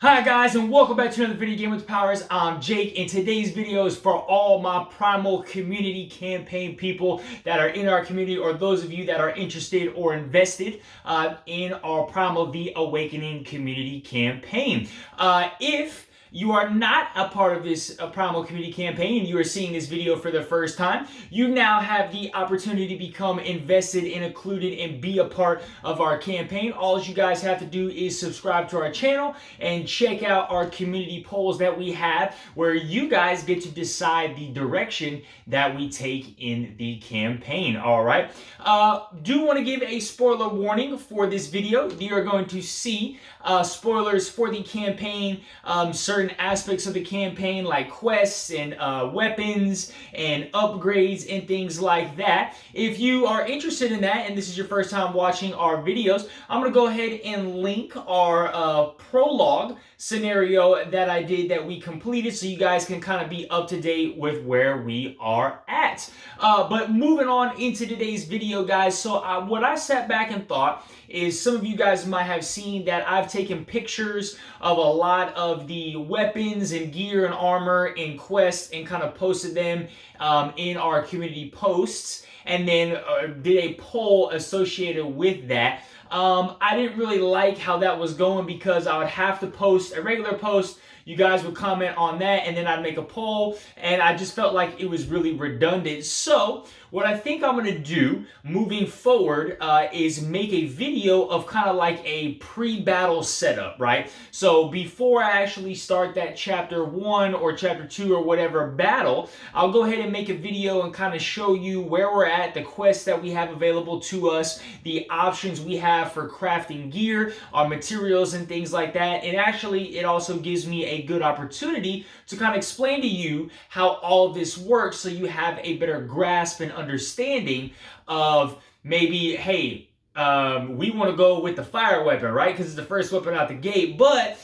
Hi guys, and welcome back to another video game with powers. I'm Jake, and today's video is for all my Primal community campaign people that are in our community, or those of you that are interested or invested in our Primal The Awakening community campaign. If you are not a part of this Primal community campaign and you are seeing this video for the first time, you now have the opportunity to become invested and included and be a part of our campaign. All you guys have to do is subscribe to our channel and check out our community polls that we have, where you guys get to decide the direction that we take in the campaign. All right. Do want to give a spoiler warning for this video. You are going to see spoilers for the campaign, certain aspects of the campaign like quests and weapons and upgrades and things like that. If you are interested in that and this is your first time watching our videos, I'm going to go ahead and link our prologue scenario that I did that we completed, so you guys can kind of be up to date with where we are at. But moving on into today's video, guys, so what I sat back and thought is, some of you guys might have seen that I've taken pictures of a lot of the weapons and gear and armor in quests and kind of posted them in our community posts, and then did a poll associated with that. I didn't really like how that was going, because I would have to post a regular post, you guys would comment on that, and then I'd make a poll, and I just felt like it was really redundant. So what I think I'm going to do moving forward is make a video of kind of like a pre-battle setup, right? So before I actually start that chapter 1 or chapter 2 or whatever battle, I'll go ahead and make a video and kind of show you where we're at, the quests that we have available to us, the options we have for crafting gear, our materials and things like that. And actually, it also gives me a good opportunity to kind of explain to you how all of this works, so you have a better grasp and understanding of, maybe, hey, we want to go with the fire weapon, right? Because it's the first weapon out the gate, but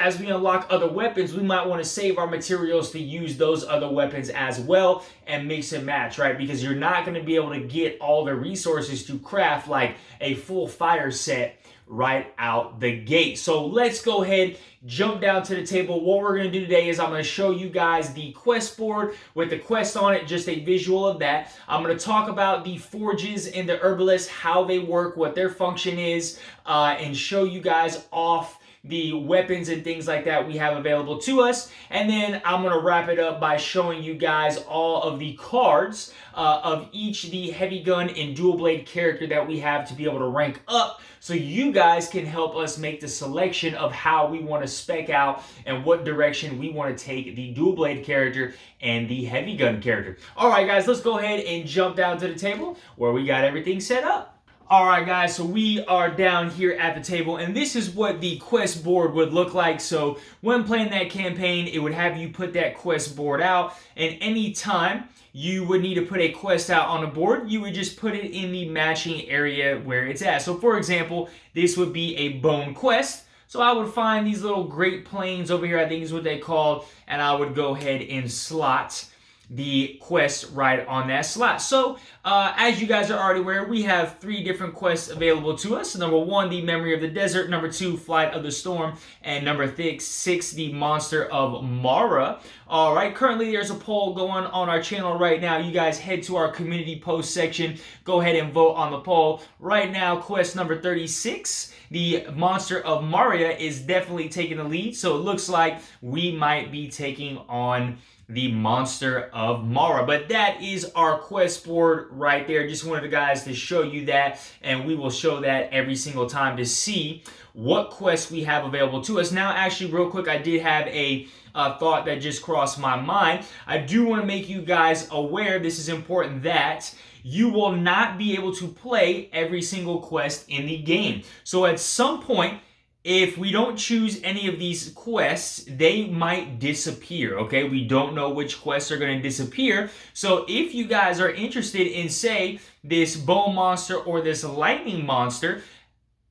as we unlock other weapons, we might want to save our materials to use those other weapons as well and mix and match, right? Because you're not going to be able to get all the resources to craft like a full fire set right out the gate. So let's go ahead, jump down to the table. What we're going to do today is I'm going to show you guys the quest board with the quest on it, just a visual of that. I'm going to talk about the forges and the herbalist, how they work, what their function is, and show you guys off the weapons and things like that we have available to us. And then I'm going to wrap it up by showing you guys all of the cards of each the heavy gun and dual blade character that we have to be able to rank up, so you guys can help us make the selection of how we want to spec out and what direction we want to take the dual blade character and the heavy gun character. All right, guys, let's go ahead and jump down to the table where we got everything set up. Alright guys, so we are down here at the table, and this is what the quest board would look like. So when playing that campaign, it would have you put that quest board out, and anytime you would need to put a quest out on the board, you would just put it in the matching area where it's at. So for example, this would be a bone quest. So I would find these little Great Plains over here, I think is what they called, and I would go ahead and slot the quest right on that slot. So as you guys are already aware, we have 3 different quests available to us. Number 1, the Memory of the Desert. Number 2, Flight of the Storm. And number 6, the Monster of Mara. All right, currently there's a poll going on our channel right now. You guys head to our community post section, go ahead and vote on the poll. Right now, quest number 36, the Monster of Mara, is definitely taking the lead. So it looks like we might be taking on the Monster of Mara. But that is our quest board right there. Just wanted the guys to show you that, and we will show that every single time to see what quests we have available to us. Now, actually, real quick, I did have a thought that just crossed my mind. I do want to make you guys aware, this is important, that you will not be able to play every single quest in the game. So at some point, if we don't choose any of these quests, they might disappear, okay? We don't know which quests are going to disappear. So if you guys are interested in, say, this bone monster or this lightning monster,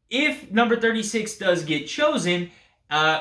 if number 36 does get chosen,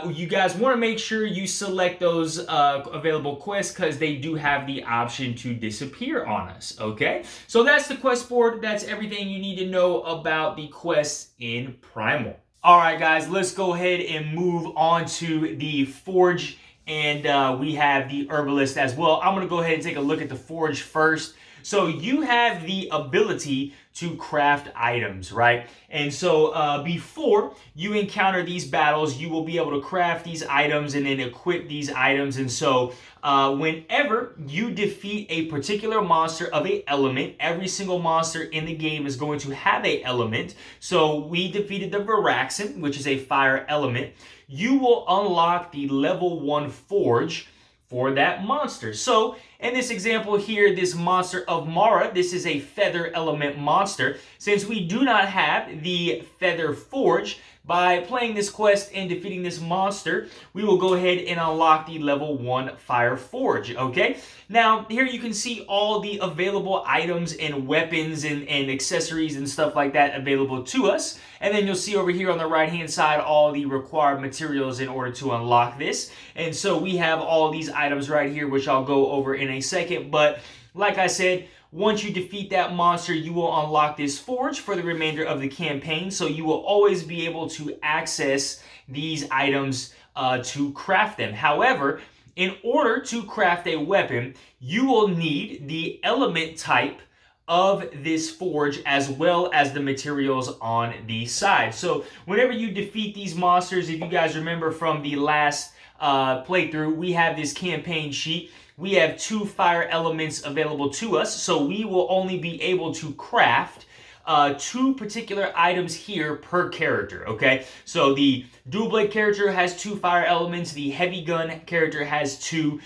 you guys want to make sure you select those available quests, because they do have the option to disappear on us, okay? So that's the quest board. That's everything you need to know about the quests in Primal. All right, guys, let's go ahead and move on to the forge, and we have the herbalist as well. I'm going to go ahead and take a look at the forge first. So you have the ability to craft items, right? And so before you encounter these battles, you will be able to craft these items and then equip these items. And so whenever you defeat a particular monster of a element, every single monster in the game is going to have a element. So we defeated the Varaxin, which is a fire element. You will unlock the level 1 forge for that monster. So in this example here, this monster of Mara, this is a feather element monster. Since we do not have the feather forge, by playing this quest and defeating this monster, we will go ahead and unlock the level 1 fire forge, okay? Now, here you can see all the available items and weapons and accessories and stuff like that available to us. And then you'll see over here on the right-hand side all the required materials in order to unlock this. And so we have all these items right here, which I'll go over in a second. But like I said, once you defeat that monster, you will unlock this forge for the remainder of the campaign. So you will always be able to access these items to craft them. However, in order to craft a weapon, you will need the element type of this forge as well as the materials on the side. So whenever you defeat these monsters, if you guys remember from the last playthrough, we have this campaign sheet. We have 2 fire elements available to us, so we will only be able to craft 2 particular items here per character, okay? So the dual blade character has 2 fire elements, the heavy gun character has 2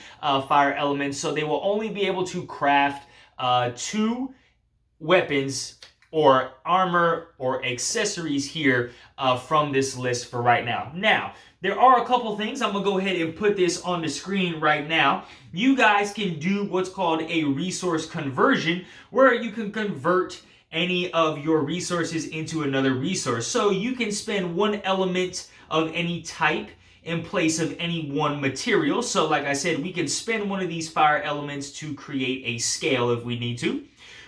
fire elements, so they will only be able to craft 2 weapons or armor or accessories here from this list for right now. Now, there are a couple things. I'm going to go ahead and put this on the screen right now. You guys can do what's called a resource conversion, where you can convert any of your resources into another resource. So you can spend 1 element of any type in place of any 1 material. So like I said, we can spend 1 of these fire elements to create a scale if we need to.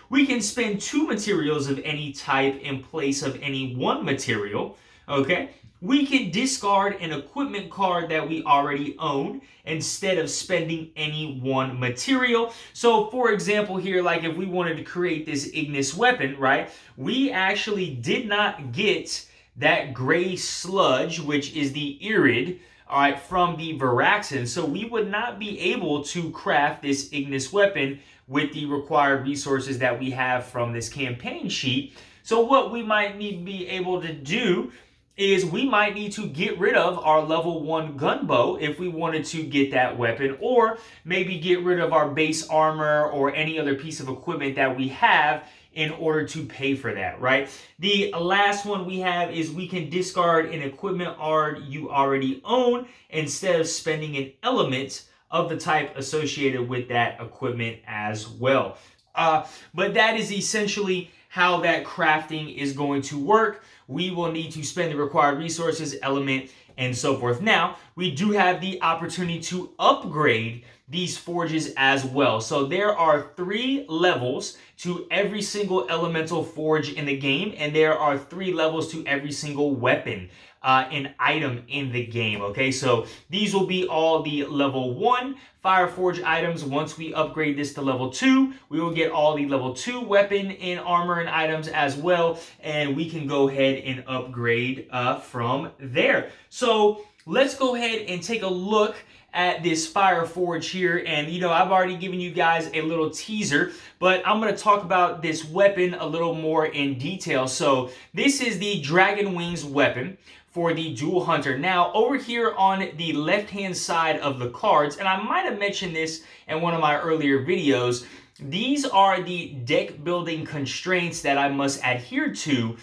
We can spend 2 materials of any type in place of any 1 material, okay? We can discard an equipment card that we already own instead of spending any 1 material. So for example here, like if we wanted to create this Ignis weapon, right? We actually did not get that gray sludge, which is the irid, all right, from the Varaxin. So we would not be able to craft this Ignis weapon with the required resources that we have from this campaign sheet. So what we might need to be able to do is we might need to get rid of our level 1 gunbow if we wanted to get that weapon, or maybe get rid of our base armor or any other piece of equipment that we have in order to pay for that, right? The last one we have is we can discard an equipment card you already own instead of spending an element of the type associated with that equipment as well. But that is essentially how that crafting is going to work. We will need to spend the required resources, element, and so forth. Now, we do have the opportunity to upgrade these forges as well. So there are 3 levels to every single elemental forge in the game, and there are 3 levels to every single weapon and item in the game, okay? So these will be all the level 1 Fire Forge items. Once we upgrade this to level 2, we will get all the level 2 weapon and armor and items as well, and we can go ahead and upgrade from there. So let's go ahead and take a look at this Fire Forge here. And you know, I've already given you guys a little teaser, but I'm going to talk about this weapon a little more in detail. So this is the Dragon Wings weapon for the Dual Hunter. Now, over here on the left-hand side of the cards, and I might have mentioned this in one of my earlier videos, these are the deck building constraints that I must adhere to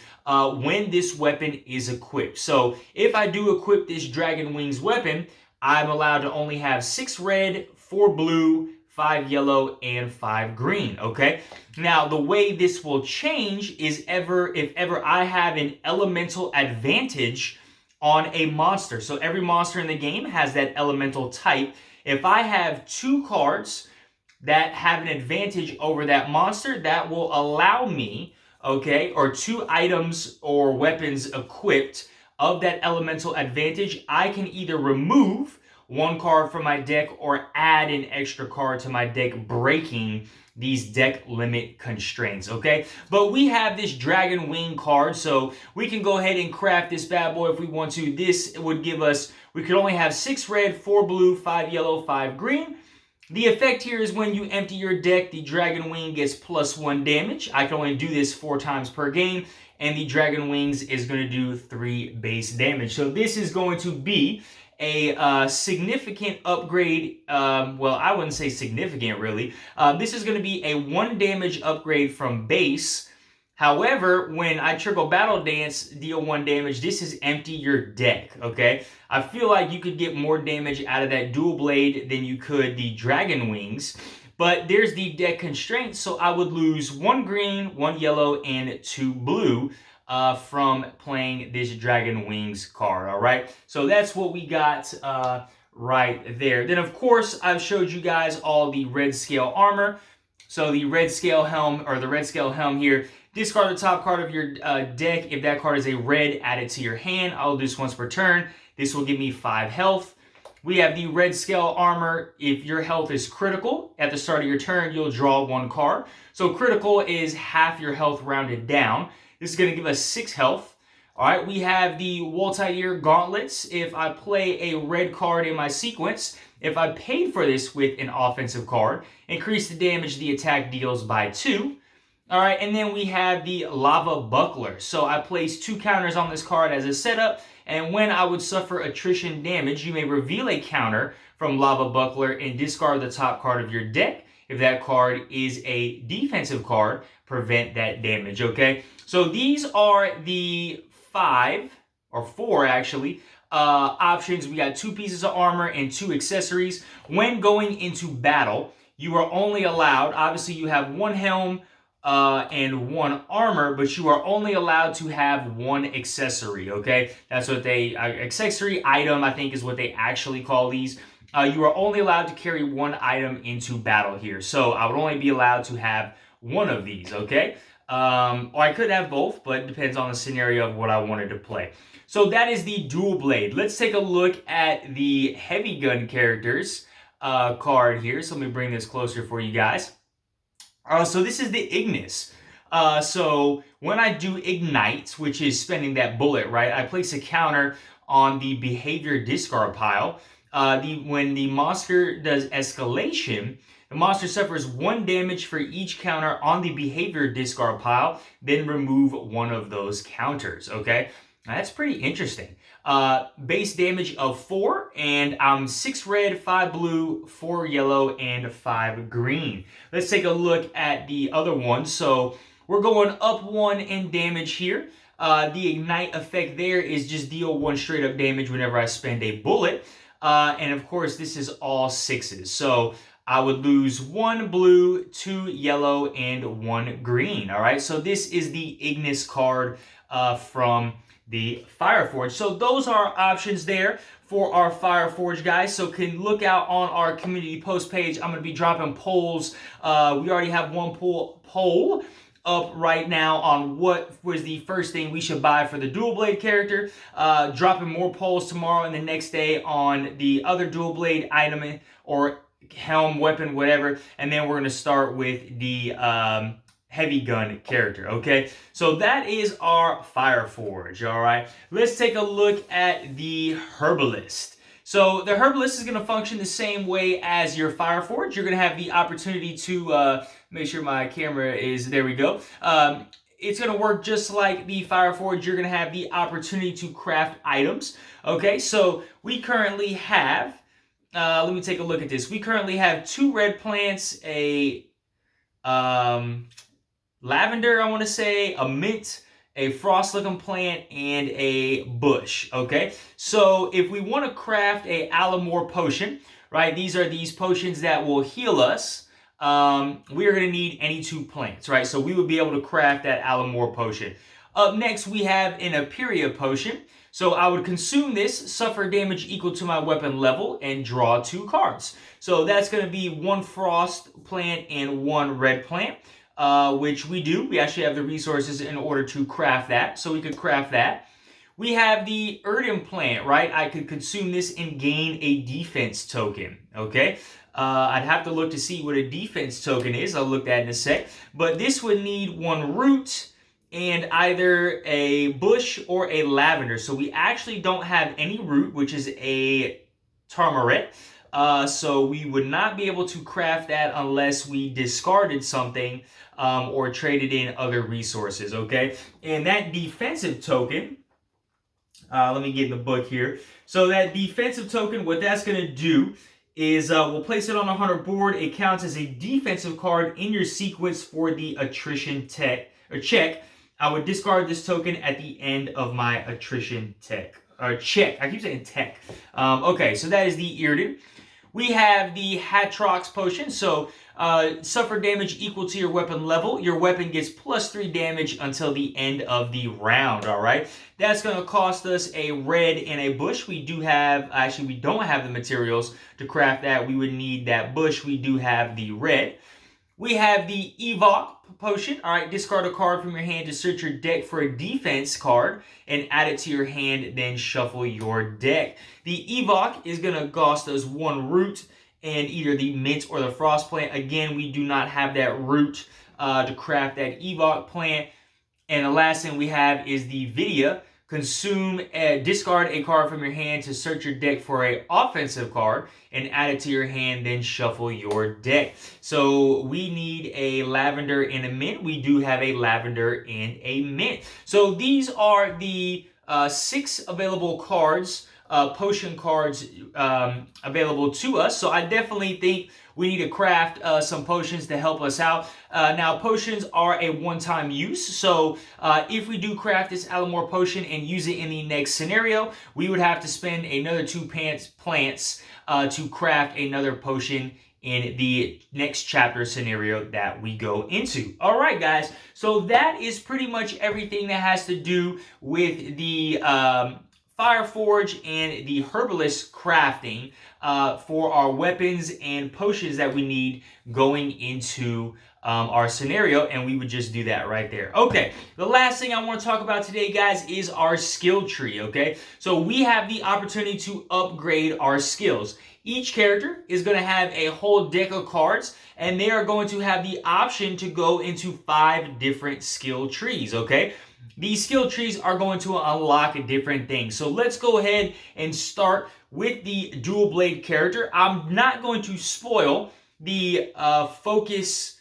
when this weapon is equipped. So if I do equip this Dragon Wings weapon, I'm allowed to only have 6 red, 4 blue, 5 yellow, and 5 green, okay? Now, the way this will change is if ever I have an elemental advantage on a monster. So every monster in the game has that elemental type. If I have 2 cards that have an advantage over that monster, that will allow me, okay, or 2 items or weapons equipped of that elemental advantage, I can either remove one card from my deck or add an extra card to my deck, breaking these deck limit constraints, okay? But we have this Dragon Wing card, so we can go ahead and craft this bad boy if we want to. This would give us, we could only have 6 red, 4 blue, 5 yellow, 5 green. The effect here is when you empty your deck, the Dragon Wing gets +1 damage. I can only do this 4 times per game, and the Dragon Wings is going to do 3 base damage. So this is going to be a significant upgrade. Well, I wouldn't say significant, really. This is going to be a 1 damage upgrade from base. However, when I trigger Battle Dance, deal 1 damage, this is empty your deck, okay? I feel like you could get more damage out of that Dual Blade than you could the Dragon Wings. But there's the deck constraint, so I would lose 1 green, 1 yellow, and 2 blue from playing this Dragon Wings card, all right? So that's what we got right there. Then, of course, I've showed you guys all the red scale armor. So the red scale helm, or the red scale helm here, discard the top card of your deck. If that card is a red, add it to your hand. I'll do this once per turn. This will give me 5 health. We have the red scale armor. If your health is critical at the start of your turn, you'll draw 1 card. So critical is half your health rounded down. This is going to give us 6 health. All right, we have the Waltire Gauntlets. If I play a red card in my sequence, if I paid for this with an offensive card, increase the damage the attack deals by 2. All right, and then we have the Lava Buckler. So I place 2 counters on this card as a setup, and when I would suffer attrition damage, you may reveal a counter from Lava Buckler and discard the top card of your deck. If that card is a defensive card, prevent that damage, okay? So these are the 5, or 4 actually, options. We got 2 pieces of armor and 2 accessories. When going into battle, you are only allowed, obviously you have 1 helm, and 1 armor, but you are only allowed to have 1 accessory, okay? That's what they, accessory item, I think is what they actually call these. You are only allowed to carry 1 item into battle here. So I would only be allowed to have 1 of these, okay? Or I could have both, but it depends on the scenario of what I wanted to play. So that is the Dual Blade. Let's take a look at the Heavy Gun characters card here. So let me bring this closer for you guys. So this is the Ignis. So when I do Ignite, which is spending that bullet, right, I place a counter on the behavior discard pile. When the monster does escalation, the monster suffers 1 damage for each counter on the behavior discard pile, then remove 1 of those counters, okay? Now, that's pretty interesting. Base damage of 4, and 6 red, 5 blue, 4 yellow, and 5 green. Let's take a look at the other one. So we're going up 1 in damage here. The Ignite effect there is just deal 1 straight up damage whenever I spend a bullet. And of course, this is all 6s. So I would lose 1 blue, 2 yellow, and 1 green. All right, so this is the Ignis card from the Fireforge. So those are our options there for our Fireforge, guys. So can look out on our community post page. I'm going to be dropping polls. We already have 1 poll up right now on what was the first thing we should buy for the Dual Blade character. Dropping more polls tomorrow and the next day on the other Dual Blade item or helm, weapon, whatever. And then we're going to start with the Heavy Gun character, okay? So that is our Fireforge, all right? Let's take a look at the Herbalist. So the Herbalist is going to function the same way as your Fireforge. You're going to have the opportunity to, make sure my camera is, there we go. It's going to work just like the Fireforge. You're going to have the opportunity to craft items, okay? So we currently have, let me take a look at this. We currently have 2 red plants, a lavender, I want to say, a mint, a frost-looking plant, and a bush, okay? So if we want to craft a Alamore potion, right, these are these potions that will heal us, we are going to need any 2 plants, right? So we would be able to craft that Alamore potion. Up next, we have an Aperia potion. So I would consume this, suffer damage equal to my weapon level, and draw 2 cards. So that's going to be 1 frost plant and 1 red plant. Which we do. We actually have the resources in order to craft that, so we could craft that. We have the Erdem plant, right? I could consume this and gain a defense token, okay? I'd have to look to see what a defense token is. I'll look at that in a sec. But this would need 1 root and either a bush or a lavender. So we actually don't have any root, which is a Tarmaret. So we would not be able to craft that unless we discarded something or traded in other resources, okay? And that defensive token, let me get in the book here. So that defensive token, what that's going to do is we'll place it on a hunter board. It counts as a defensive card in your sequence for the attrition check. I would discard this token at the end of my attrition check. I keep saying tech. Okay, so that is the Erdem. We have the Hatrox potion. So suffer damage equal to your weapon level. Your weapon gets +3 damage until the end of the round. All right, that's going to cost us a red and a bush. We don't have the materials to craft that. We would need that bush. We do have the red. We have the Evoc potion. All right, discard a card from your hand to search your deck for a defense card and add it to your hand, then shuffle your deck. The Evoc is going to cost us 1 root and either the mint or the frost plant. Again, we do not have that root to craft that Evoc plant. And the last thing we have is the Vidya. Discard a card from your hand to search your deck for an offensive card and add it to your hand, then shuffle your deck. So we need a lavender and a mint. We do have a lavender and a mint. So these are the 6 available cards, potion cards available to us. So I definitely think we need to craft some potions to help us out. Now, potions are a one-time use. So if we do craft this Alamore potion and use it in the next scenario, we would have to spend another 2 plants to craft another potion in the next chapter scenario that we go into. All right, guys. So that is pretty much everything that has to do with the Fireforge and the Herbalist crafting for our weapons and potions that we need going into our scenario, and we would just do that right there. Okay, the last thing I want to talk about today, guys, is our skill tree, okay? So we have the opportunity to upgrade our skills. Each character is going to have a whole deck of cards, and they are going to have the option to go into 5 different skill trees, okay? These skill trees are going to unlock different things. So let's go ahead and start with the dual blade character. I'm not going to spoil the focus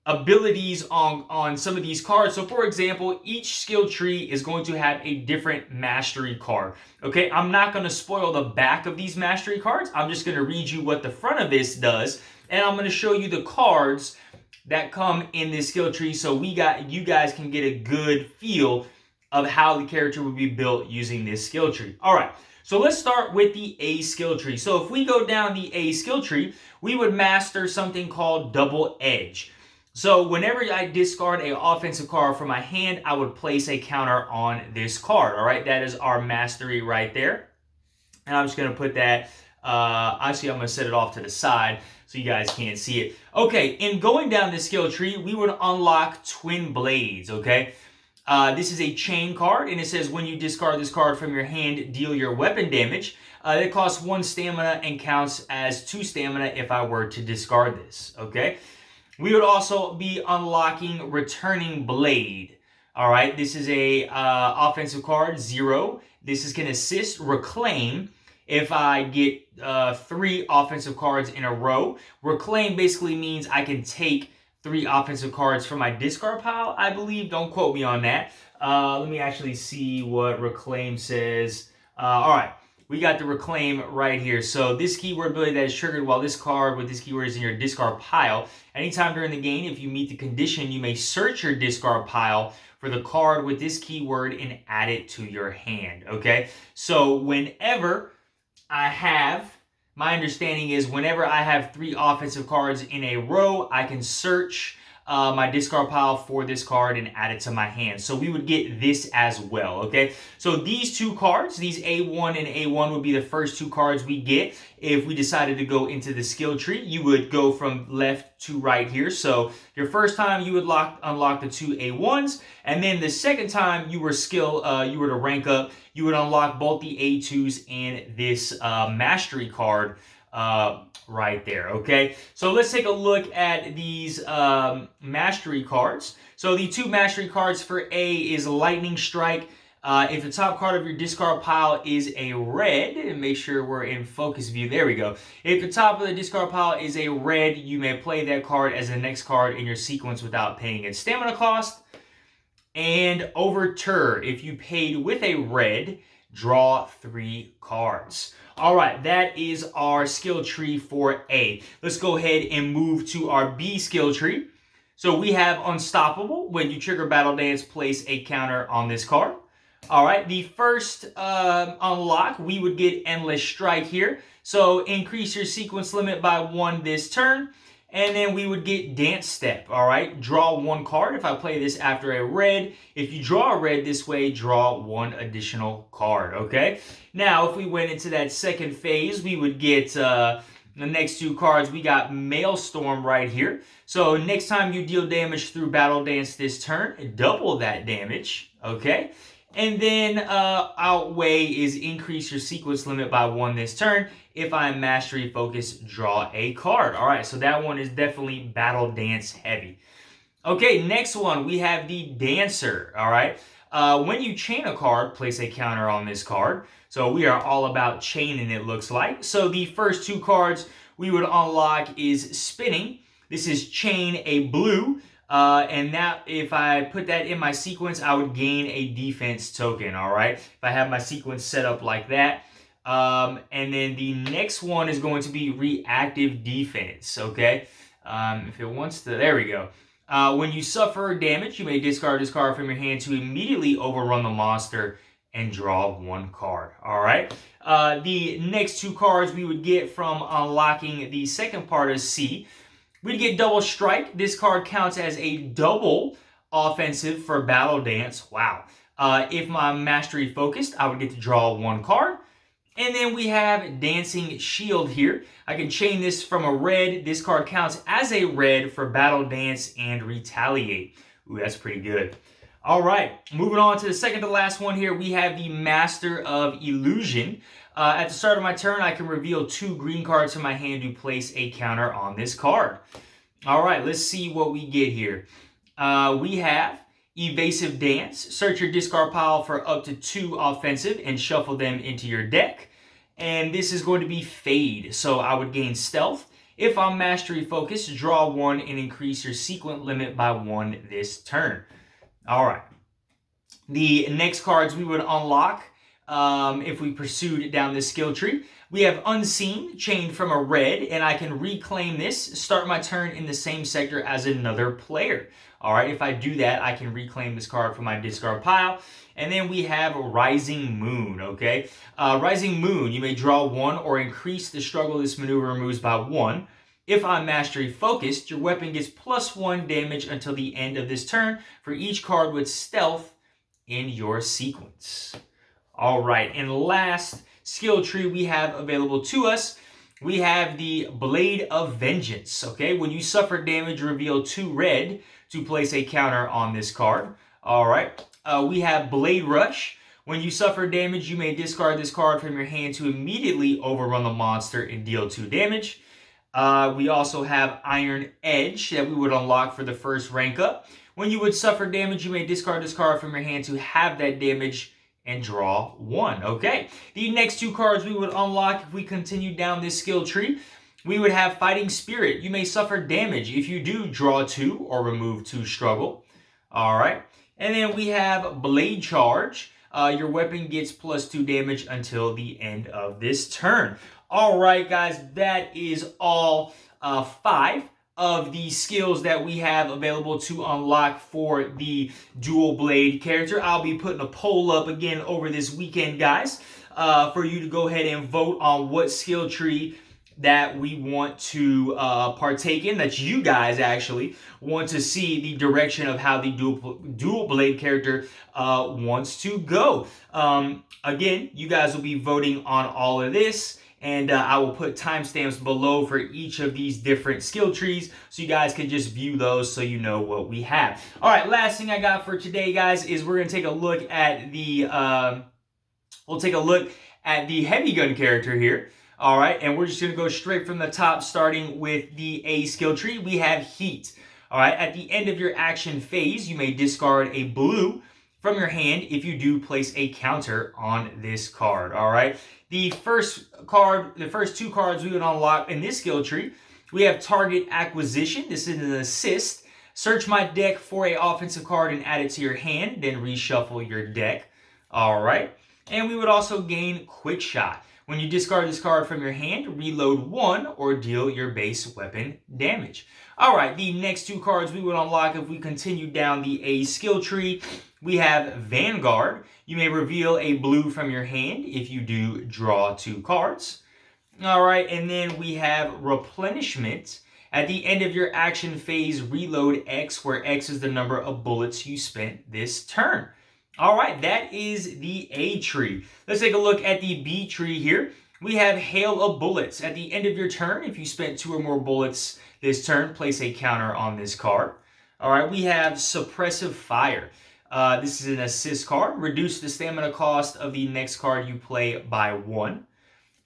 abilities on some of these cards. So for example, each skill tree is going to have a different mastery card. Okay, I'm not going to spoil the back of these mastery cards. I'm just going to read you what the front of this does, and I'm going to show you the cards that come in this skill tree, so you guys can get a good feel of how the character would be built using this skill tree. All right, so let's start with the A skill tree. So if we go down the A skill tree, we would master something called Double Edge. So whenever I discard an offensive card from my hand, I would place a counter on this card. All right, that is our mastery right there. And I'm just going to put that, actually I'm going to set it off to the side so you guys can't see it. Okay, in going down the skill tree, we would unlock Twin Blades, okay? This is a chain card, and it says when you discard this card from your hand, deal your weapon damage. It costs 1 stamina and counts as 2 stamina if I were to discard this, okay? We would also be unlocking Returning Blade. All right, this is a offensive card, 0. This is going to assist Reclaim if I get 3 offensive cards in a row. Reclaim basically means I can take 3 offensive cards from my discard pile, I believe. Don't quote me on that. Let me actually see what Reclaim says. All right. We got the Reclaim right here. So this keyword ability that is triggered while this card with this keyword is in your discard pile. Anytime during the game, if you meet the condition, you may search your discard pile for the card with this keyword and add it to your hand, okay? So whenever my understanding is whenever I have 3 offensive cards in a row, I can search my discard pile for this card and add it to my hand. So we would get this as well, okay? So these two cards, these A1 and A1 would be the first two cards we get. If we decided to go into the skill tree, you would go from left to right here. So your first time you would unlock the two A1s, and then the second time you were to rank up, you would unlock both the A2s and this mastery card right there, okay? So let's take a look at these mastery cards. So the two mastery cards for A is Lightning Strike. If the top card of your discard pile is a red, and make sure we're in focus view, there we go. If the top of the discard pile is a red, you may play that card as the next card in your sequence without paying its stamina cost. And Overturn, if you paid with a red, draw 3 cards. All right, that is our skill tree for A. Let's go ahead and move to our B skill tree. So we have Unstoppable. When you trigger Battle Dance, place a counter on this card. All right, the first unlock, we would get Endless Strike here. So increase your sequence limit by 1 this turn. And then we would get Dance Step, all right? Draw 1 card if I play this after a red. If you draw a red this way, draw 1 additional card, okay? Now, if we went into that second phase, we would get the next 2 cards. We got Maelstrom right here. So next time you deal damage through Battle Dance this turn, double that damage, okay? And then Outweigh is increase your sequence limit by 1 this turn. If I'm Mastery Focused, draw a card. All right, so that one is definitely Battle Dance heavy. Okay, next one, we have the Dancer, all right? When you chain a card, place a counter on this card. So we are all about chaining, it looks like. So the first 2 cards we would unlock is Spinning. This is Chain a blue. And that, if I put that in my sequence, I would gain a defense token, all right? If I have my sequence set up like that. And then the next one is going to be Reactive Defense, okay? If it wants to, there we go. When you suffer damage, you may discard this card from your hand to immediately overrun the monster and draw 1 card, all right? The next 2 cards we would get from unlocking the second part of C. We'd get Double Strike. This card counts as a double offensive for Battle Dance. Wow. If I'm Mastery Focused, I would get to draw 1 card. And then we have Dancing Shield here. I can chain this from a red. This card counts as a red for Battle Dance and Retaliate. Ooh, that's pretty good. All right, moving on to the second to last one here, we have the Master of Illusion. At the start of my turn, I can reveal 2 green cards from my hand to place a counter on this card. All right, let's see what we get here. We have Evasive Dance. Search your discard pile for up to 2 offensive and shuffle them into your deck. And this is going to be Fade, so I would gain Stealth. If I'm Mastery Focused, draw 1 and increase your sequence limit by 1 this turn. All right. The next cards we would unlock if we pursued down this skill tree. We have Unseen, chained from a red, and I can reclaim this, start my turn in the same sector as another player. All right, if I do that, I can reclaim this card from my discard pile. And then we have Rising Moon, okay? Rising Moon, you may draw 1 or increase the struggle this maneuver removes by 1. If I'm Mastery Focused, your weapon gets +1 damage until the end of this turn for each card with Stealth in your sequence. All right, and last skill tree we have available to us, we have the Blade of Vengeance, okay? When you suffer damage, reveal 2 red to place a counter on this card. All right, we have Blade Rush. When you suffer damage, you may discard this card from your hand to immediately overrun the monster and deal 2 damage. We also have Iron Edge that we would unlock for the first rank up. When you would suffer damage, you may discard this card from your hand to have that damage and draw 1. Okay, the next 2 cards we would unlock if we continue down this skill tree. We would have Fighting Spirit. You may suffer damage. If you do, draw 2 or remove 2 struggle. All right, and then we have Blade Charge. Your weapon gets +2 damage until the end of this turn. All right, guys, that is all 5 of the skills that we have available to unlock for the Dual Blade character. I'll be putting a poll up again over this weekend, guys, for you to go ahead and vote on what skill tree that we want to partake in, that you guys actually want to see the direction of how the dual blade character wants to go. Again, you guys will be voting on all of this, and I will put timestamps below for each of these different skill trees so you guys can just view those so you know what we have. All right, last thing I got for today, guys, is we're going to take a look at the heavy gun character here. All right, and we're just going to go straight from the top, starting with the A skill tree. We have Heat. All right, at the end of your action phase, you may discard a blue from your hand. If you do, place a counter on this card. All right, the first two cards we would unlock in this skill tree, we have Target Acquisition. This is an assist. Search my deck for an offensive card and add it to your hand, then reshuffle your deck. All right, and we would also gain Quick Shot. When you discard this card from your hand, reload 1 or deal your base weapon damage. All right, the next two cards we would unlock if we continue down the A skill tree, we have Vanguard. You may reveal a blue from your hand. If you do, draw 2 cards. All right, and then we have Replenishment. At the end of your action phase, reload X, where X is the number of bullets you spent this turn. All right, that is the A tree. Let's take a look at the B tree here. We have Hail of Bullets. At the end of your turn, if you spent 2 or more bullets this turn, place a counter on this card. All right, we have Suppressive Fire. This is an assist card. Reduce the stamina cost of the next card you play by 1.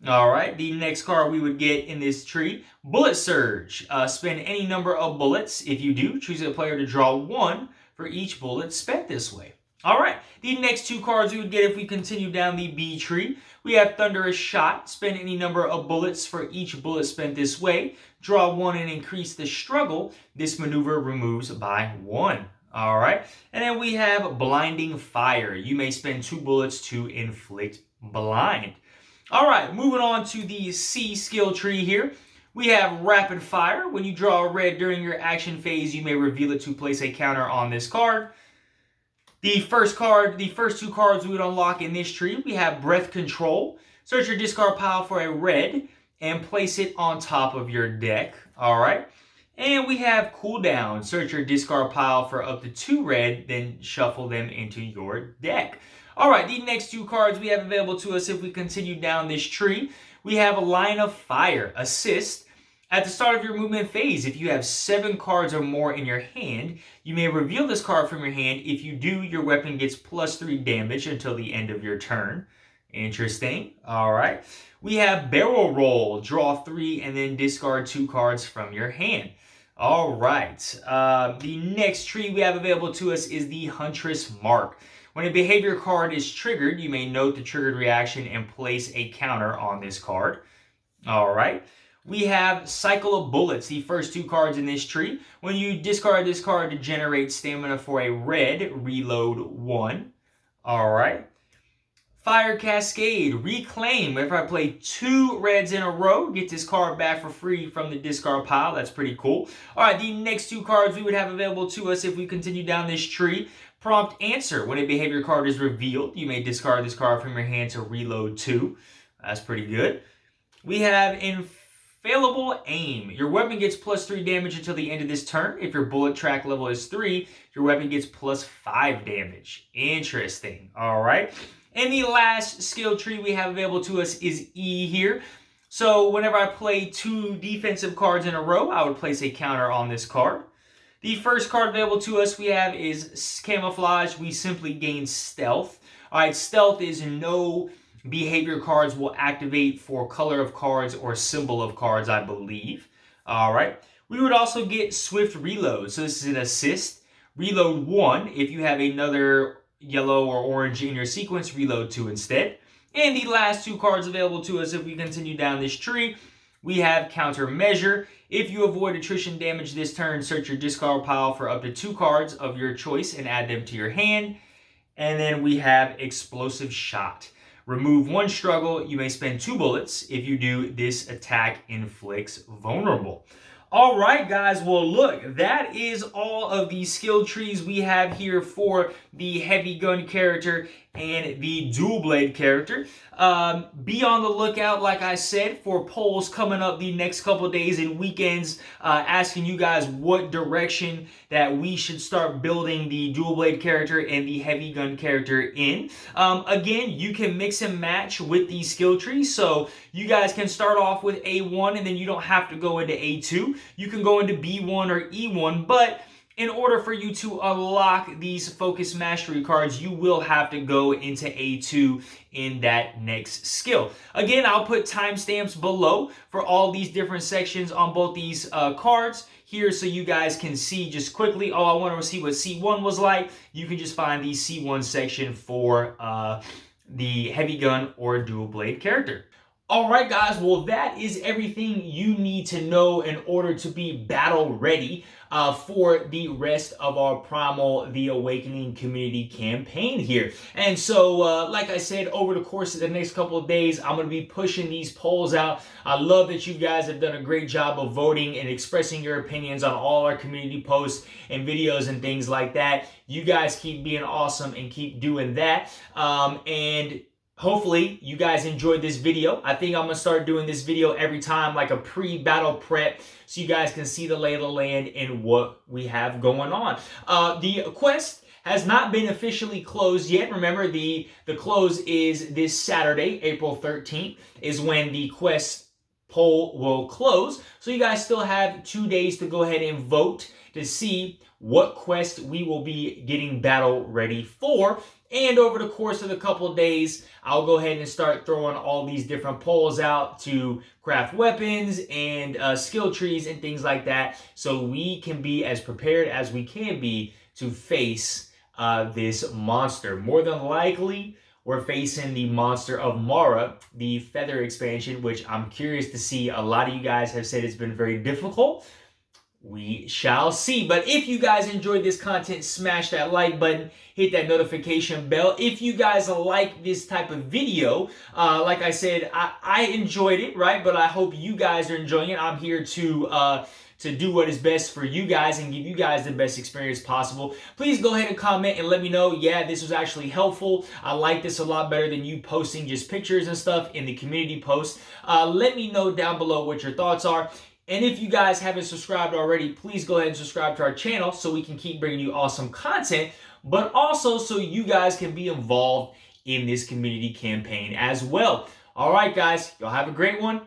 All right, the next card we would get in this tree, Bullet Surge. Spend any number of bullets. If you do, choose a player to draw 1 for each bullet spent this way. All right, the next two cards we would get if we continue down the B tree, we have Thunderous Shot. Spend any number of bullets for each bullet spent this way. Draw 1 and increase the struggle. This maneuver removes by 1. All right, and then we have Blinding Fire. You may spend 2 bullets to inflict blind. All right, moving on to the C skill tree here. We have Rapid Fire. When you draw a red during your action phase, you may reveal it to place a counter on this card. The first two cards we would unlock in this tree, we have Breath Control. Search your discard pile for a red and place it on top of your deck. All right. And we have Cooldown. Search your discard pile for up to 2 red, then shuffle them into your deck. All right, the next two cards we have available to us if we continue down this tree, we have a Line of Fire, Assist. At the start of your movement phase, if you have 7 cards or more in your hand, you may reveal this card from your hand. If you do, your weapon gets +3 damage until the end of your turn. Interesting. All right. We have Barrel Roll. Draw 3 and then discard 2 cards from your hand. All right. The next tree we have available to us is the Huntress Mark. When a behavior card is triggered, you may note the triggered reaction and place a counter on this card. All right. We have Cycle of Bullets, the first 2 cards in this tree. When you discard this card to generate stamina for a red, reload 1. All right. Fire Cascade, Reclaim. If I play 2 reds in a row, get this card back for free from the discard pile. That's pretty cool. All right, the next 2 cards we would have available to us if we continue down this tree. Prompt Answer. When a behavior card is revealed, you may discard this card from your hand to reload 2. That's pretty good. We have Infallible Aim. Your weapon gets +3 damage until the end of this turn. If your bullet track level is 3, your weapon gets +5 damage. Interesting. All right. And the last skill tree we have available to us is E here. So whenever I play 2 defensive cards in a row, I would place a counter on this card. The first card available to us we have is Camouflage. We simply gain Stealth. All right, Stealth is no behavior cards will activate for color of cards or symbol of cards, I believe. All right. We would also get Swift Reload. So this is an assist. Reload 1. If you have another yellow or orange in your sequence, reload 2 instead. And the last 2 cards available to us if we continue down this tree, we have Countermeasure. If you avoid attrition damage this turn, search your discard pile for up to 2 cards of your choice and add them to your hand. And then we have Explosive Shot. Remove 1 struggle. You may spend 2 bullets. If you do, this attack inflicts vulnerable. All right, guys. Well, look, that is all of the skill trees we have here for the heavy gun character and the dual blade character. Be on the lookout, like I said, for polls coming up the next couple of days and weekends, asking you guys what direction that we should start building the dual blade character and the heavy gun character in. Again, you can mix and match with these skill trees, so you guys can start off with A1 and then you don't have to go into A2. You can go into B1 or E1, but in order for you to unlock these focus mastery cards, you will have to go into A2 in that next skill. Again, I'll put timestamps below for all these different sections on both these cards here so you guys can see just quickly. Oh, I want to see what C1 was like. You can just find the C1 section for the heavy gun or dual blade character. All right, guys, well, that is everything you need to know in order to be battle ready for the rest of our Primal The Awakening community campaign here. And so, like I said, over the course of the next couple of days, I'm going to be pushing these polls out. I love that you guys have done a great job of voting and expressing your opinions on all our community posts and videos and things like that. You guys keep being awesome and keep doing that. And hopefully you guys enjoyed this video. I think I'm going to start doing this video every time, like a pre-battle prep, so you guys can see the lay of the land and what we have going on. The quest has not been officially closed yet. Remember, the close is this Saturday, April 13th, is when the quest poll will close. So you guys still have 2 days to go ahead and vote to see what quest we will be getting battle ready for. And over the course of a couple of days, I'll go ahead and start throwing all these different polls out to craft weapons and skill trees and things like that, so we can be as prepared as we can be to face this monster. More than likely, we're facing the monster of Mara, the feather expansion, which I'm curious to see. A lot of you guys have said it's been very difficult. We shall see. But if you guys enjoyed this content, smash that like button, hit that notification bell. If you guys like this type of video, like I said, I enjoyed it, right? But I hope you guys are enjoying it. I'm here to do what is best for you guys and give you guys the best experience possible. Please go ahead and comment and let me know, yeah, this was actually helpful. I like this a lot better than you posting just pictures and stuff in the community post. Let me know down below what your thoughts are. And if you guys haven't subscribed already, please go ahead and subscribe to our channel so we can keep bringing you awesome content, but also so you guys can be involved in this community campaign as well. All right, guys, y'all have a great one.